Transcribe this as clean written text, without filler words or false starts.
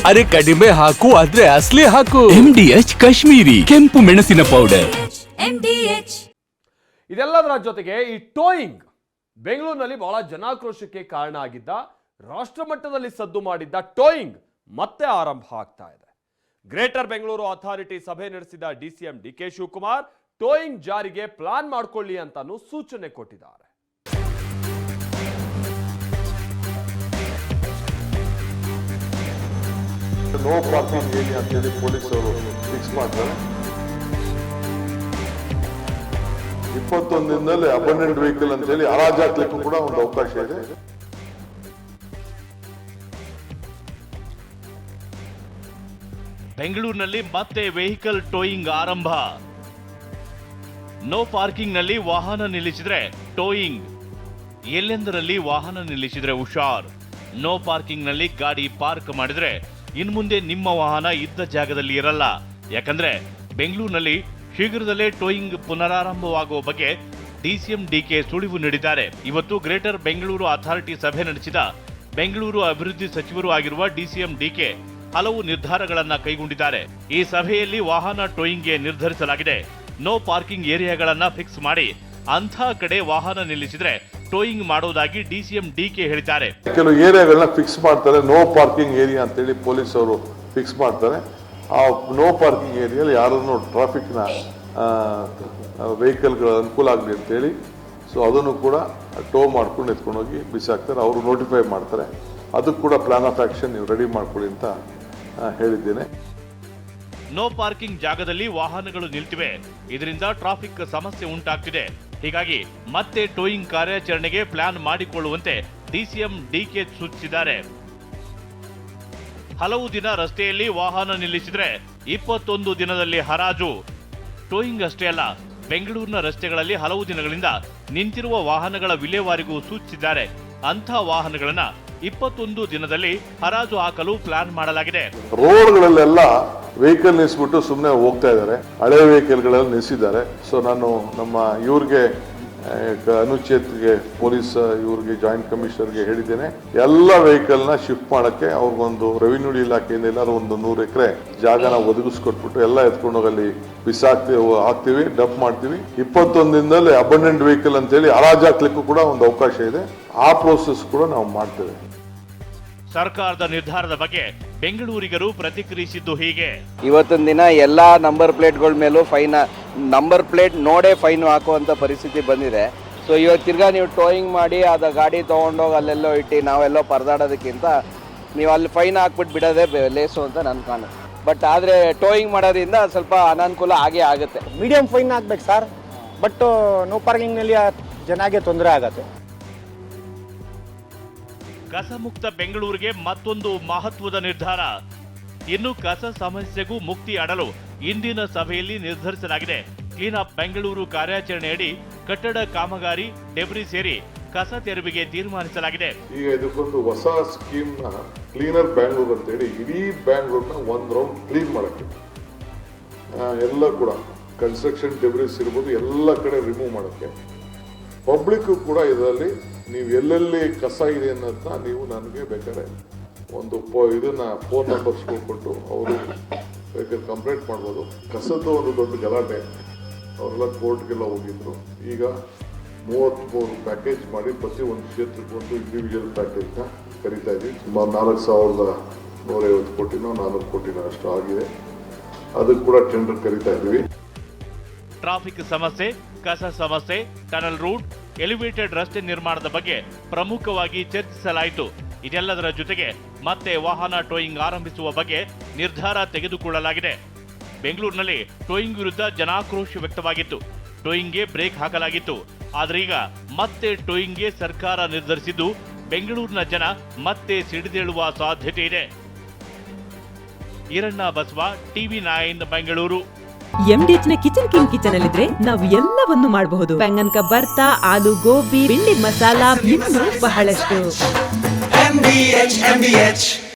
ಅರೆ ಕಡಿಮೆ ಹಾಕು ಆದ್ರೆ ಅಸ್ಲಿ ಹಾಕು. MDH ಕಾಶ್ಮೀರಿ ಕೆಂಪು ಮೆಣಸಿನ ಪೌಡರ್. ಇದೆಲ್ಲದರ ಜೊತೆಗೆ ಈ ಟೋಯಿಂಗ್ ಬೆಂಗಳೂರಿನಲ್ಲಿ ಬಹಳ ಜನಾಕ್ರೋಶಕ್ಕೆ ಕಾರಣ ಆಗಿದ್ದ, ರಾಷ್ಟ್ರ ಮಟ್ಟದಲ್ಲಿ ಸದ್ದು ಮಾಡಿದ್ದ ಟೋಯಿಂಗ್ ಮತ್ತೆ ಆರಂಭ ಆಗ್ತಾ ಇದೆ. ಗ್ರೇಟರ್ ಬೆಂಗಳೂರು ಅಥಾರಿಟಿ ಸಭೆ ನಡೆಸಿದ DCM DK ಶಿವಕುಮಾರ್ ಟೋಯಿಂಗ್ ಜಾರಿಗೆ ಪ್ಲಾನ್ ಮಾಡಿಕೊಳ್ಳಿ ಅಂತಾನು ಸೂಚನೆ ಕೊಟ್ಟಿದ್ದಾರೆ. ನೋ ಪಾರ್ಕಿಂಗ್ ಏರಿಯಾ ಅಂತೇಳಿ ಪೊಲೀಸರು ಫಿಕ್ಸ್ ಮಾಡ್ತಾರೆ. 21 ದಿನದಲ್ಲಿ ಅಬಂಡೆಂಟ್ ವೆಹಿಕಲ್ ಅಂತೇಳಿ ಹರಾಜು ಹಾಕ್ಲಿಕ್ಕೂ ಕೂಡ ಒಂದು ಅವಕಾಶ ಇದೆ. ಬೆಂಗಳೂರಿನಲ್ಲಿ ಮತ್ತೆ ವೆಹಿಕಲ್ ಟೋಯಿಂಗ್ ಆರಂಭ. ನೋ ಪಾರ್ಕಿಂಗ್ ನಲ್ಲಿ ವಾಹನ ನಿಲ್ಲಿಸಿದ್ರೆ ಟೋಯಿಂಗ್, ಎಲ್ಲೆಂದರಲ್ಲಿ ವಾಹನ ನಿಲ್ಲಿಸಿದ್ರೆ ಹುಷಾರ್. ನೋ ಪಾರ್ಕಿಂಗ್ ನಲ್ಲಿ ಗಾಡಿ ಪಾರ್ಕ್ ಮಾಡಿದ್ರೆ ಇನ್ಮುಂದೆ ನಿಮ್ಮ ವಾಹನ ಇದ್ದ ಜಾಗದಲ್ಲಿ ಇರಲ್ಲ. ಯಾಕಂದ್ರೆ ಬೆಂಗಳೂರಿನಲ್ಲಿ ಶೀಘ್ರದಲ್ಲೇ ಟೋಯಿಂಗ್ ಪುನರಾರಂಭವಾಗುವ ಬಗ್ಗೆ DCM DK ಸುಳಿವು ನೀಡಿದ್ದಾರೆ. ಇವತ್ತು ಗ್ರೇಟರ್ ಬೆಂಗಳೂರು ಅಥಾರಿಟಿ ಸಭೆ ನಡೆಸಿದ ಬೆಂಗಳೂರು ಅಭಿವೃದ್ಧಿ ಸಚಿವರು ಆಗಿರುವ DCM DK ಹಲವು ನಿರ್ಧಾರಗಳನ್ನ ಕೈಗೊಂಡಿದ್ದಾರೆ. ಈ ಸಭೆಯಲ್ಲಿ ವಾಹನ ಟೋಯಿಂಗ್ಗೆ ನಿರ್ಧರಿಸಲಾಗಿದೆ. ನೋ ಪಾರ್ಕಿಂಗ್ ಏರಿಯಾಗಳನ್ನ ಫಿಕ್ಸ್ ಮಾಡಿ ಅಂಥ ಕಡೆ ವಾಹನ ನಿಲ್ಲಿಸಿದ್ರೆ ಟೋಯಿಂಗ್ ಮಾಡೋದಾಗಿ DCM DK ಹೇಳಿದ್ದಾರೆ. ಕೆಲವು ಏರಿಯಾಗಳನ್ನ ಫಿಕ್ಸ್ ಮಾಡ್ತಾರೆ, ನೋ ಪಾರ್ಕಿಂಗ್ ಏರಿಯಾ ಅಂತೇಳಿ ಪೊಲೀಸರು ಫಿಕ್ಸ್ ಮಾಡ್ತಾರೆ. ಆ ನೋ ಪಾರ್ಕಿಂಗ್ ಏರಿಯಲ್ಲಿ ಯಾರನ್ನು ಟ್ರಾಫಿಕ್ನ ವೆಹಿಕಲ್ಗಳ ಅನುಕೂಲ ಆಗಲಿ ಅಂತೇಳಿ ಅದನ್ನು ಕೂಡ ಟೋ ಮಾಡ್ಕೊಂಡು ಎತ್ಕೊಂಡೋಗಿ ಬಿಸಾಕ್ತಾರೆ. ಅವರು ನೋಟಿಫೈ ಮಾಡ್ತಾರೆ. ಅದಕ್ಕೆ ಕೂಡ ಪ್ಲಾನ್ ಆಫ್ ಆಕ್ಷನ್ ನೀವು ರೆಡಿ ಮಾಡ್ಕೊಳ್ಳಿ ಅಂತ ಹೇಳಿದ್ದೇನೆ. ನೋ ಪಾರ್ಕಿಂಗ್ ಜಾಗದಲ್ಲಿ ವಾಹನಗಳು ನಿಲ್ತಿವೆ, ಇದರಿಂದ ಟ್ರಾಫಿಕ್ ಸಮಸ್ಯೆ ಉಂಟಾಗ್ತಿದೆ. ಹೀಗಾಗಿ ಮತ್ತೆ ಟೋಯಿಂಗ್ ಕಾರ್ಯಾಚರಣೆಗೆ ಪ್ಲಾನ್ ಮಾಡಿಕೊಳ್ಳುವಂತೆ DCM DK ಸೂಚಿಸಿದ್ದಾರೆ. ಹಲವು ದಿನ ರಸ್ತೆಯಲ್ಲಿ ವಾಹನ ನಿಲ್ಲಿಸಿದ್ರೆ 21 ದಿನದಲ್ಲಿ ಹರಾಜು. ಟೋಯಿಂಗ್ ಅಷ್ಟೇ ಅಲ್ಲ, ಬೆಂಗಳೂರಿನ ರಸ್ತೆಗಳಲ್ಲಿ ಹಲವು ದಿನಗಳಿಂದ ನಿಂತಿರುವ ವಾಹನಗಳ ವಿಲೇವಾರಿಗೂ ಸೂಚಿಸಿದ್ದಾರೆ. ಅಂಥ ವಾಹನಗಳನ್ನ 21 ದಿನದಲ್ಲಿ ಹರಾಜು ಹಾಕಲು ಪ್ಲಾನ್ ಮಾಡಲಾಗಿದೆ. ರೋಡ್ಗಳಲ್ಲೆಲ್ಲ ವೆಹಿಕಲ್ ನಿಲ್ಲಿಸ್ಬಿಟ್ಟು ಸುಮ್ಮನೆ ಹೋಗ್ತಾ ಇದ್ದಾರೆ, ಹಳೆ ವೆಹಿಕಲ್ಗಳೆಲ್ಲ ನಿಲ್ಲಿಸಿದ್ದಾರೆ. ನಾನು ನಮ್ಮ ಇವ್ರಿಗೆ ಅನುಚ್ಛೇದ್ಗೆ ಪೊಲೀಸ್ ಇವ್ರಿಗೆ ಜಾಯಿಂಟ್ ಕಮಿಷನರ್ಗೆ ಹೇಳಿದ್ದೇನೆ, ಎಲ್ಲ ವೆಹಿಕಲ್ನ ಶಿಫ್ಟ್ ಮಾಡಕ್ಕೆ ಅವ್ರಿಗೊಂದು ರೆವಿನ್ಯೂ ಇಲಾಖೆಯಿಂದ ಎಲ್ಲರೂ ಒಂದು 100 ಎಕರೆ ಜಾಗನ ಒದಗಿಸ್ಕೊಟ್ಬಿಟ್ಟು ಎಲ್ಲ ಎತ್ಕೊಂಡೋಗಲ್ಲಿ ಹಾಕ್ತಿವಿ, ಡಂಪ್ ಮಾಡ್ತೀವಿ. 21 ದಿನದಲ್ಲಿ ಅಬಂಡೆಂಟ್ ವೆಹಿಕಲ್ ಅಂತೇಳಿ ಹರಾಜು ಹಾಕ್ಲಿಕ್ಕೂ ಕೂಡ ಒಂದು ಅವಕಾಶ ಇದೆ. ಆ ಪ್ರೋಸೆಸ್ ಕೂಡ ನಾವು ಮಾಡ್ತೇವೆ. ಸರ್ಕಾರದ ನಿರ್ಧಾರದ ಬಗ್ಗೆ ಬೆಂಗಳೂರಿಗರು ಪ್ರತಿಕ್ರಿಯಿಸಿದ್ದು ಹೀಗೆ. ಇವತ್ತಿನ ದಿನ ಎಲ್ಲಾ ನಂಬರ್ ಪ್ಲೇಟ್ಗಳ ಮೇಲೂ ಫೈನ್, ನಂಬರ್ ಪ್ಲೇಟ್ ನೋಡೇ ಫೈನ್ ಹಾಕುವಂತ ಪರಿಸ್ಥಿತಿ ಬಂದಿದೆ. ಇವಾಗ ತಿರ್ಗಾ ನೀವು ಟೋಯಿಂಗ್ ಮಾಡಿ ಅದ ಗಾಡಿ ತಗೊಂಡೋಗಿ ಅಲ್ಲೆಲ್ಲೋ ಇಟ್ಟು ನಾವೆಲ್ಲೋ ಪರದಾಡೋದಕ್ಕಿಂತ ನೀವು ಅಲ್ಲಿ ಫೈನ್ ಹಾಕ್ಬಿಟ್ಟು ಬಿಡೋದೇ ಲೇಸು ಅಂತ ನನ್ಗೆ ಕಾಣುತ್ತೆ. ಬಟ್ ಆದರೆ ಟೋಯಿಂಗ್ ಮಾಡೋದ್ರಿಂದ ಸ್ವಲ್ಪ ಅನಾನುಕೂಲ ಆಗೇ ಆಗುತ್ತೆ. ಮೀಡಿಯಂ ಫೈನ್ ಹಾಕ್ಬೇಕು ಸರ್, ಬಟ್ ನೋ ಪಾರ್ಕಿಂಗ್ನಲ್ಲಿ ಜನಕ್ಕೆ ತೊಂದರೆ ಆಗುತ್ತೆ. ಕಸಮುಕ್ತ ಬೆಂಗಳೂರಿಗೆ ಮತ್ತೊಂದು ಮಹತ್ವದ ನಿರ್ಧಾರ. ಇನ್ನು ಕಸ ಸಮಸ್ಯೆಗೂ ಮುಕ್ತಿ ಆಡಲು ಇಂದಿನ ಸಭೆಯಲ್ಲಿ ನಿರ್ಧರಿಸಲಾಗಿದೆ. ಕ್ಲೀನ್ ಅಪ್ ಬೆಂಗಳೂರು ಕಾರ್ಯಾಚರಣೆಯಡಿ ಕಟ್ಟಡ ಕಾಮಗಾರಿ, ಡೆಬ್ರಿ ಸೇರಿ ಕಸ ತೆರವಿಗೆ ತೀರ್ಮಾನಿಸಲಾಗಿದೆ. ಈಗ ಇದಕ್ಕೊಂದು ಹೊಸ ಸ್ಕೀಮ್ ನ ಕ್ಲೀನರ್ ಬ್ಯಾಂಗ್ಳೂರ್ ಅಂತೇಳಿ ಇಡೀ ಬ್ಯಾಂಗ್ಳೂರ್ನ ಒಂದ್ ರೌಂಡ್ ಕ್ಲೀನ್ ಮಾಡಕ್ಕೆ, ಎಲ್ಲ ಕೂಡ ಕನ್ಸ್ಟ್ರಕ್ಷನ್ ಡೆಬ್ರಿಸ್ ಇರ್ಬೋದು ಎಲ್ಲ ಕಡೆ ರಿಮೂವ್ ಮಾಡಕ್ಕೆ, ಪಬ್ಲಿಕ್ ಕೂಡ ಇದರಲ್ಲಿ ನೀವು ಎಲ್ಲೆಲ್ಲಿ ಕಸ ಇದೆ ಅನ್ನೋದನ್ನ ನೀವು ನನಗೆ ಬೇಕಾದ್ರೆ ಒಂದು ಇದನ್ನ ಫೋನ್ ನಂಬರ್ಸ್ ಕೊಟ್ಟು ಅವರು ಬೇಕಾದ್ರೆ ಕಂಪ್ಲೇಂಟ್ ಮಾಡ್ಬೋದು. ಕಸದ್ದು ಒಂದು ದೊಡ್ಡ ಗಲಾಟೆ, ಅವರೆಲ್ಲ ಕೋರ್ಟ್ಗೆಲ್ಲ ಹೋಗಿದ್ರು. ಈಗ 33 ಪ್ಯಾಕೇಜ್ ಮಾಡಿ ಪ್ರತಿ ಒಂದು ಕ್ಷೇತ್ರಕ್ಕೆ ಒಂದು ಇಂಡಿವಿಜುವಲ್ ಪ್ಯಾಕೇಜ್ನ ಕರೀತಾ ಇದ್ದೀವಿ. ಸುಮಾರು 4,150 ಕೋಟಿನೋ 4 ಕೋಟಿನೋ ಅಷ್ಟು ಆಗಿದೆ. ಅದಕ್ಕೆ ಕೂಡ ಟೆಂಡರ್ ಕರೀತಾ ಇದ್ದೀವಿ. ಟ್ರಾಫಿಕ್ ಸಮಸ್ಯೆ, ಕಸ ಸಮಸ್ಯೆ, ಟನಲ್ ರೂಟ್, ಎಲಿವೇಟೆಡ್ ರಸ್ತೆ ನಿರ್ಮಾಣದ ಬಗ್ಗೆ ಪ್ರಮುಖವಾಗಿ ಚರ್ಚಿಸಲಾಯಿತು. ಇದೆಲ್ಲದರ ಜೊತೆಗೆ ಮತ್ತೆ ವಾಹನ ಟೋಯಿಂಗ್ ಆರಂಭಿಸುವ ಬಗ್ಗೆ ನಿರ್ಧಾರ ತೆಗೆದುಕೊಳ್ಳಲಾಗಿದೆ. ಬೆಂಗಳೂರಿನಲ್ಲಿ ಟೋಯಿಂಗ್ ವಿರುದ್ಧ ಜನಾಕ್ರೋಶ ವ್ಯಕ್ತವಾಗಿತ್ತು. ಟೋಯಿಂಗ್ಗೆ ಬ್ರೇಕ್ ಹಾಕಲಾಗಿತ್ತು. ಆದರೆ ಈಗ ಮತ್ತೆ ಟೋಯಿಂಗ್ಗೆ ಸರ್ಕಾರ ನಿರ್ಧರಿಸಿದ್ದು ಬೆಂಗಳೂರಿನ ಜನ ಮತ್ತೆ ಸಿಡಿದೇಳುವ ಸಾಧ್ಯತೆ ಇದೆ. ಈರಣ್ಣ ಬಸವ, TV9 ಬೆಂಗಳೂರು. MDH ನ ಕಿಚನ್ ಅಲ್ಲಿದ್ರೆ ನಾವು ಎಲ್ಲವನ್ನು ಮಾಡಬಹುದು. ಬೆಂಗನ್ ಕಾ ಬರ್ತಾ, ಆಲೂ ಗೋಬಿ, ಭಿಂಡಿ ಮಸಾಲಾ, ಇನ್ನೂ ಬಹಳಷ್ಟು. MDH